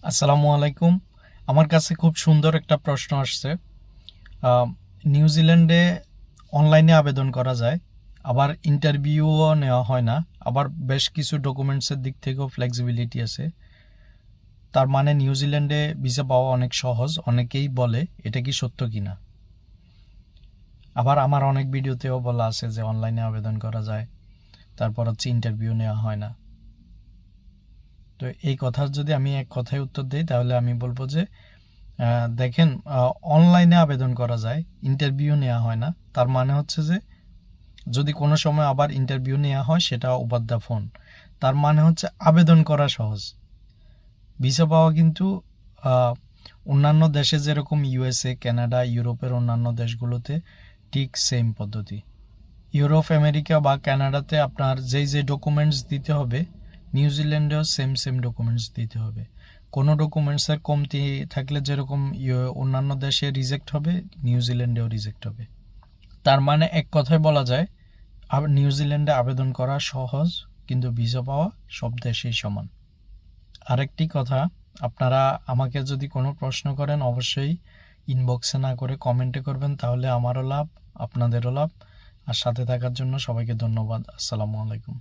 আসসালামু আলাইকুম। আমার কাছে খুব সুন্দর একটা প্রশ্ন আসছে। নিউজিল্যান্ডে অনলাইনে আবেদন করা যায়, আবার ইন্টারভিউও নেওয়া হয় না, আবার বেশ কিছু ডকুমেন্টসের দিক থেকেও ফ্লেক্সিবিলিটি আছে। তার মানে নিউজিল্যান্ডে ভিসা পাওয়া অনেক সহজ, অনেকেই বলে। এটা কি সত্য কিনা? আবার আমার অনেক ভিডিওতেও বলা আছে যে অনলাইনে আবেদন করা যায়, তারপর হচ্ছে ইন্টারভিউ নেওয়া হয় না। তো এই কথার যদি আমি এক কথায় উত্তর দিই, তাহলে আমি বলবো যে দেখেন, অনলাইনে আবেদন করা যায়, ইন্টারভিউ নেওয়া হয় না। তার মানে হচ্ছে যে যদি কোনো সময় আবার ইন্টারভিউ নেওয়া হয়, সেটা ওভার দ্য ফোন। তার মানে হচ্ছে আবেদন করা সহজ। ভিসা পাওয়া কিন্তু অন্যান্য দেশে যেরকম ইউএসএ, কানাডা, ইউরোপের অন্যান্য দেশগুলোতে ঠিক সেম পদ্ধতি। ইউরোপ, আমেরিকা বা কানাডাতে আপনার যেই ডকুমেন্টস দিতে হবে, নিউজিল্যান্ডেও সেম ডকুমেন্টস দিতে হবে। কোনো ডকুমেন্টসের কমতি থাকলে যেরকম অন্যান্য দেশে রিজেক্ট হবে, নিউজিল্যান্ডেও রিজেক্ট হবে। তার মানে এক কথায় বলা যায়, নিউজিল্যান্ডে আবেদন করা সহজ, কিন্তু ভিসা পাওয়া সব দেশেই সমান। আরেকটি কথা, আপনারা আমাকে যদি কোনো প্রশ্ন করেন, অবশ্যই ইনবক্সে না করে কমেন্টে করবেন, তাহলে আমারও লাভ, আপনাদেরও লাভ। আর সাথে থাকার জন্য সবাইকে ধন্যবাদ। আসসালামু আলাইকুম।